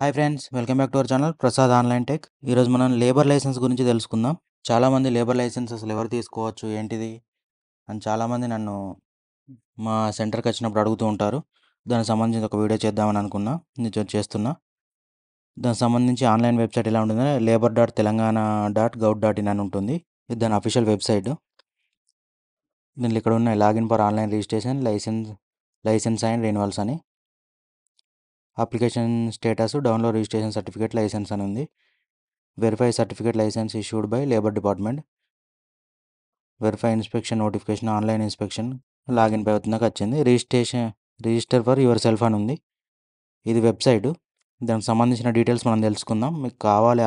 Hi friends, welcome back to our channel Prasad online tech. ఈరోజు మనం labour licence గురించి తెలుసుకుందాం. చాలామంది లేబర్ లైసెన్స్ అసలు ఎవరు తీసుకోవచ్చు ఏంటిది అని చాలామంది నన్ను మా సెంటర్కి వచ్చినప్పుడు అడుగుతూ ఉంటారు. దానికి సంబంధించి ఒక వీడియో చేద్దామని అనుకున్నా, నేను చేస్తున్నా. దానికి సంబంధించి ఆన్లైన్ వెబ్సైట్ ఎలా ఉంటుందంటే labor.telangana.gov.in అని ఉంటుంది. ఇది దాని అఫీషియల్ వెబ్సైట్. దీంట్లో ఇక్కడ ఉన్న login for online registration licence and renewals అని, application status download registration certificate licence అని ఉంది. Verify certificate licence issued by labour department, verify inspection notification online inspection, login పై అవుతుందాక వచ్చింది. రిజిస్టర్ ఫర్ యువర్ సెల్ఫ్ అని ఉంది. ఇది వెబ్సైట్. దానికి సంబంధించిన డీటెయిల్స్ మనం తెలుసుకుందాం. మీకు కావాలి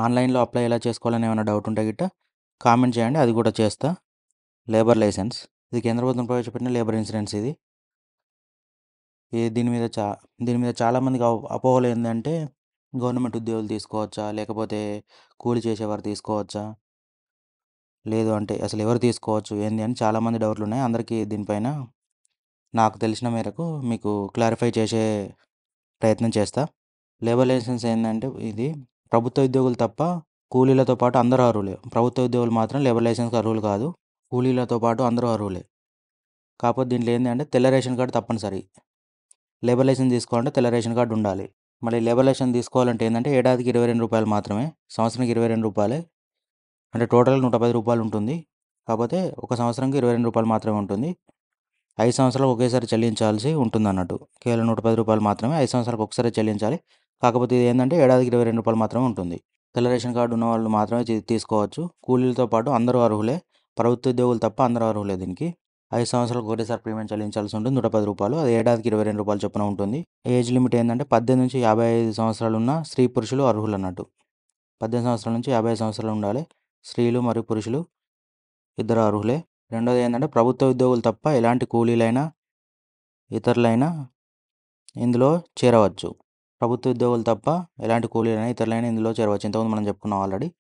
ఆన్లైన్లో అప్లై ఎలా చేసుకోవాలని ఏమైనా డౌట్ ఉంటే గిట్ట కామెంట్ చేయండి, అది కూడా చేస్తా. లేబర్ లైసెన్స్ ఇది కేంద్ర ప్రభుత్వం ప్రవేశపెట్టిన లేబర్ ఇన్సూరెన్స్. దీని మీద చాలామందికి అపోహలు ఏంటంటే గవర్నమెంట్ ఉద్యోగులు తీసుకోవచ్చా, లేకపోతే కూలి చేసేవారు తీసుకోవచ్చా, లేదు అంటే అసలు ఎవరు తీసుకోవచ్చు ఏంది అని చాలామంది డౌట్లు ఉన్నాయి. అందరికీ దీనిపైన నాకు తెలిసిన మేరకు మీకు క్లారిఫై చేసే ప్రయత్నం చేస్తా. లేబర్ లైసెన్స్ ఏంటంటే ఇది ప్రభుత్వ ఉద్యోగులు తప్ప కూలీలతో పాటు అందరూ అర్హులే. ప్రభుత్వ ఉద్యోగులు మాత్రం లేబర్ లైసెన్స్కి అర్హులు కాదు. కూలీలతో పాటు అందరూ అర్హులే. కాకపోతే దీంట్లో ఏంటంటే తెల్ల రేషన్ కార్డు తప్పనిసరి. లేబర్ లైసెన్స్ తీసుకోవాలంటే తెల్ల రేషన్ కార్డు ఉండాలి. మళ్ళీ లేబర్ లైసెన్స్ తీసుకోవాలంటే ఏంటంటే ఏడాదికి ₹22 మాత్రమే, సంవత్సరానికి ₹22. అంటే టోటల్ ₹110 ఉంటుంది. కాకపోతే ఒక సంవత్సరానికి ₹22 మాత్రమే ఉంటుంది. 5 సంవత్సరాలకు ఒకేసారి చెల్లించాల్సి ఉంటుంది అన్నట్టు. కేవలం ₹110 మాత్రమే 5 సంవత్సరాలకు ఒకసారి చెల్లించాలి. కాకపోతే ఇది ఏంటంటే ఏడాదికి ₹22 మాత్రమే ఉంటుంది. తెల్ల రేషన్ కార్డు ఉన్న వాళ్ళు మాత్రమే తీసుకోవచ్చు. కూలీలతో పాటు అందరూ అర్హులే. ప్రభుత్వ ఉద్యోగులు తప్ప అందరూ అర్హులే దీనికి. 5 సంవత్సరాలకు ఒకటేసారి ప్రీమియం చెల్లించాల్సి ఉంటుంది ₹110. అది ఏడాదికి ₹22 చొప్పున ఉంటుంది. ఏజ్ లిమిట్ ఏంటంటే 18 నుంచి 55 సంవత్సరాలు ఉన్న స్త్రీ పురుషులు అర్హులు అన్నట్టు. 18 సంవత్సరాల నుంచి 55 సంవత్సరాలు ఉండాలి. స్త్రీలు మరియు పురుషులు ఇద్దరు అర్హులే. రెండోది ఏంటంటే ప్రభుత్వ ఉద్యోగులు తప్ప ఎలాంటి కూలీలైనా ఇతరులైనా ఇందులో చేరవచ్చు. ప్రభుత్వ ఉద్యోగులు తప్ప ఎలాంటి కూలీలైనా ఇతరులైనా ఇందులో చేరవచ్చు. ఇంతకుముందు మనం చెప్పుకున్నాం ఆల్రెడీ.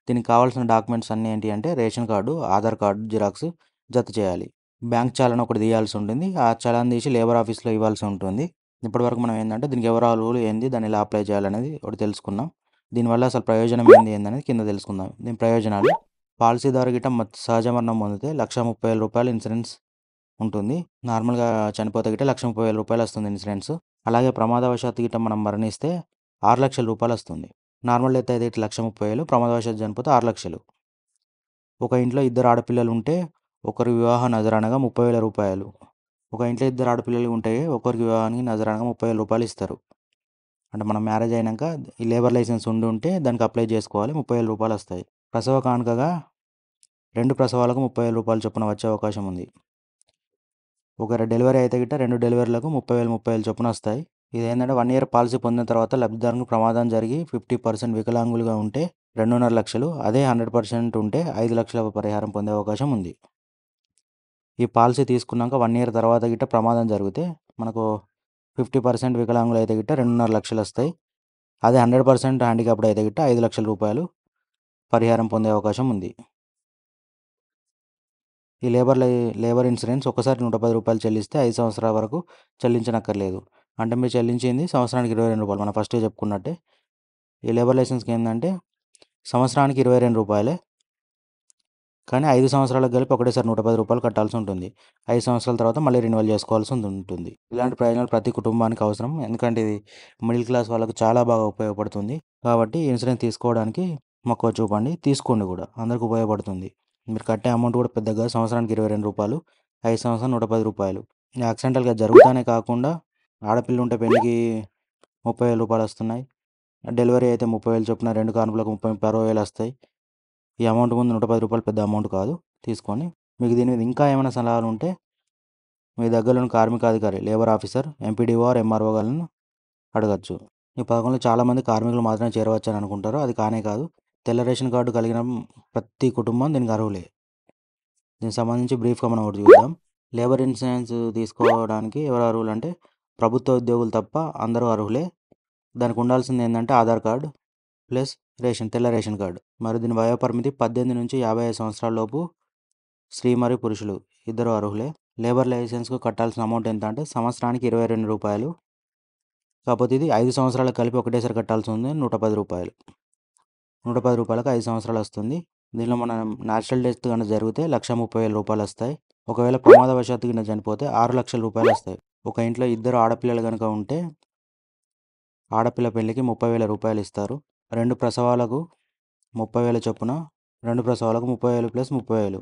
దీనికి కావాల్సిన డాక్యుమెంట్స్ అన్నీ ఏంటి అంటే ration card, Aadhaar card xerox జత చేయాలి. బ్యాంక్ చాలాన్ ఒకటి తీయాల్సి ఉంటుంది. ఆ చలాన్ తీసి లేబర్ ఆఫీస్లో ఇవ్వాల్సి ఉంటుంది. ఇప్పటివరకు మనం ఏంటంటే దీనికి ఎవరు అర్హులు ఏంది, దాన్ని ఎలా అప్లై చేయాలనేది ఒకటి తెలుసుకున్నాం. దీనివల్ల అసలు ప్రయోజనం ఏంది కింద తెలుసుకుందాం. దీని ప్రయోజనాలు: పాలసీదారు గిట్ట సహజ మరణం పొందితే ₹1,30,000 ఇన్సూరెన్స్ ఉంటుంది. నార్మల్గా చనిపోతే గిట్ట ₹1,30,000 వస్తుంది ఇన్సూరెన్స్. అలాగే ప్రమాదవశాత్తు గిట్ట మనం మరణిస్తే ₹6,00,000 వస్తుంది. నార్మల్ డెత్ అయితే ఇట్లా 1,30,000, ప్రమాదవశాత్తు చనిపోతే 6,00,000. ఒక ఇంట్లో ఇద్దరు ఆడపిల్లలు ఉంటే ఒకరి వివాహ నజరానగా ₹30,000. ఒక ఇంట్లో ఇద్దరు ఆడపిల్లలు ఉంటే ఒకరికి వివాహానికి నజరానగా ₹30,000 ఇస్తారు. అంటే మనం మ్యారేజ్ అయినాక ఈ లేబర్ లైసెన్స్ ఉంటే దానికి అప్లై చేసుకోవాలి, ₹30,000 వస్తాయి. ప్రసవ కానుకగా 2 ప్రసవాలకు ₹30,000 చొప్పున వచ్చే అవకాశం ఉంది. ఒకవేళ డెలివరీ అయితే గిట్ట 2 డెలివరీలకు 30,000 చొప్పున వస్తాయి. ఇది ఏంటంటే 1 ఇయర్ పాలసీ పొందిన తర్వాత లబ్ధిదారునికి ప్రమాదం జరిగి 50% వికలాంగులుగా ఉంటే 2.5 లక్షలు, అదే 100% ఉంటే 5 లక్షల పరిహారం పొందే అవకాశం ఉంది. ఈ పాలసీ తీసుకున్నాక 1 ఇయర్ తర్వాత గిట్ట ప్రమాదం జరిగితే మనకు 50% వికలాంగులు అయితే గిట్ట 2.5 లక్షలు వస్తాయి. అదే 100% హ్యాండిక్యాప్డ్ అయితే గిట్ట ₹5 లక్షల పరిహారం పొందే అవకాశం ఉంది. ఈ లేబర్ ఇన్సూరెన్స్ ఒకసారి ₹110 చెల్లిస్తే 5 సంవత్సరాల వరకు చెల్లించనక్కర్లేదు. అంటే మీరు చెల్లించింది సంవత్సరానికి ₹22. మనం ఫస్టే చెప్పుకున్నట్టే. ఈ లేబర్ లైసెన్స్కి ఏంటంటే సంవత్సరానికి ₹22, కానీ 5 సంవత్సరాలకు కలిపి ఒకటేసారి ₹110 కట్టాల్సి ఉంటుంది. 5 సంవత్సరాల తర్వాత మళ్ళీ రెన్యువల్ చేసుకోవాల్సి ఉంటుంది. ఇలాంటి ప్రయోజనాలు ప్రతి కుటుంబానికి అవసరం. ఎందుకంటే ఇది మిడిల్ క్లాస్ వాళ్ళకు చాలా బాగా ఉపయోగపడుతుంది. కాబట్టి ఇన్సూరెన్స్ తీసుకోవడానికి మక్కువ చూపండి, తీసుకోండి కూడా, అందరికి ఉపయోగపడుతుంది. మీరు కట్టే అమౌంట్ కూడా పెద్దగా సంవత్సరానికి ₹22, 5 సంవత్సరాలు ₹110. యాక్సిడెంటల్గా జరుగుతానే కాకుండా ఆడపిల్ల ఉంటే పెళ్ళికి ₹30,000 వస్తున్నాయి. డెలివరీ అయితే 30,000 చొప్పున 2 కాన్పులకు 60,000 వస్తాయి. ఈ అమౌంట్ ముందు ₹110 పెద్ద అమౌంట్ కాదు, తీసుకోండి. మీకు దీని మీద ఇంకా ఏమైనా సలహాలు ఉంటే మీ దగ్గరలోని కార్మికాధికారి, labour officer, MPDO or MRO గారిని అడగచ్చు. ఈ పథకంలో చాలామంది కార్మికులు మాత్రమే చేరవచ్చని అనుకుంటారు. అది కానే కాదు. తెల్ల రేషన్ కార్డు కలిగిన ప్రతి కుటుంబం దీనికి అర్హులే. దీనికి సంబంధించి బ్రీఫ్గా మనం ఒకటి చూద్దాం. లేబర్ ఇన్సూరెన్స్ తీసుకోవడానికి ఎవరు అర్హులు అంటే ప్రభుత్వ ఉద్యోగులు తప్ప అందరూ అర్హులే. దానికి ఉండాల్సింది ఏంటంటే ఆధార్ కార్డు ప్లస్ తెల్ల రేషన్ కార్డు. మరి దీని వయోపరిమితి 18 నుంచి 55 సంవత్సరాల లోపు స్త్రీ మరియు పురుషులు ఇద్దరు అర్హులే. లేబర్ లైసెన్స్కు కట్టాల్సిన అమౌంట్ ఎంత అంటే సంవత్సరానికి ₹22. కాకపోతే ఇది 5 సంవత్సరాలకు కలిపి ఒకటేసారి కట్టాల్సి ఉంది రూ. 110. రూ. 110కి 5 సంవత్సరాలు వస్తుంది. దీనిలో మనం న్యాచురల్ డెత్ గనుక జరిగితే రూ. 1,30,000 వస్తాయి. ఒకవేళ ప్రమాదవశాత్తు గిన చనిపోతే రూ. 6,00,000 వస్తాయి. ఒక ఇంట్లో ఇద్దరు ఆడపిల్లలు గనుక ఉంటే ఆడపిల్ల పెళ్ళికి రూ. 30,000 ఇస్తారు. 2 ప్రసవాలకు 30,000 చొప్పున 2 ప్రసవాలకు 30,000 ప్లస్ 30,000.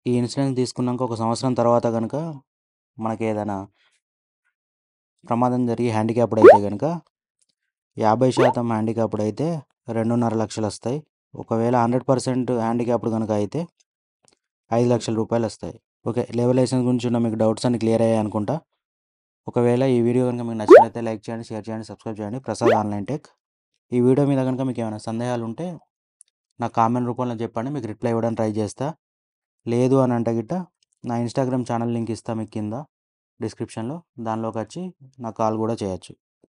ఈ ఇన్సూరెన్స్ తీసుకున్నాక ఒక సంవత్సరం తర్వాత కనుక మనకి ఏదైనా ప్రమాదం జరిగి హ్యాండిక్యాప్డ్ అయితే కనుక 50% హ్యాండిక్యాప్డ్ అయితే 2.5 లక్షలు వస్తాయి. ఒకవేళ 100% హ్యాండిక్యాప్డ్ కనుక అయితే రూ. 5,00,000 వస్తాయి. ఓకే, లేబర్ లైసెన్స్ గురించి ఉన్న మీకు డౌట్స్ అన్ని క్లియర్ అయ్యాయి అనుకుంటా. ఒకవేళ ఈ వీడియో కనుక మీకు నచ్చినట్లయితే లైక్ చేయండి, షేర్ చేయండి, సబ్స్క్రైబ్ చేయండి. Prasad online tech. ఈ వీడియో మీద కనుక మీకు ఏమైనా సందేహాలు ఉంటే నా కామెంట్ రూపంలో చెప్పండి, మీకు రిప్లై ఇవ్వడానికి ట్రై చేస్తా. లేదు అని అంటే గిట్ట నా ఇన్స్టాగ్రామ్ ఛానల్ లింక్ ఇస్తా మీకు కింద డిస్క్రిప్షన్లో, దానిలోకి వచ్చి నాకు కాల్ కూడా చేయొచ్చు.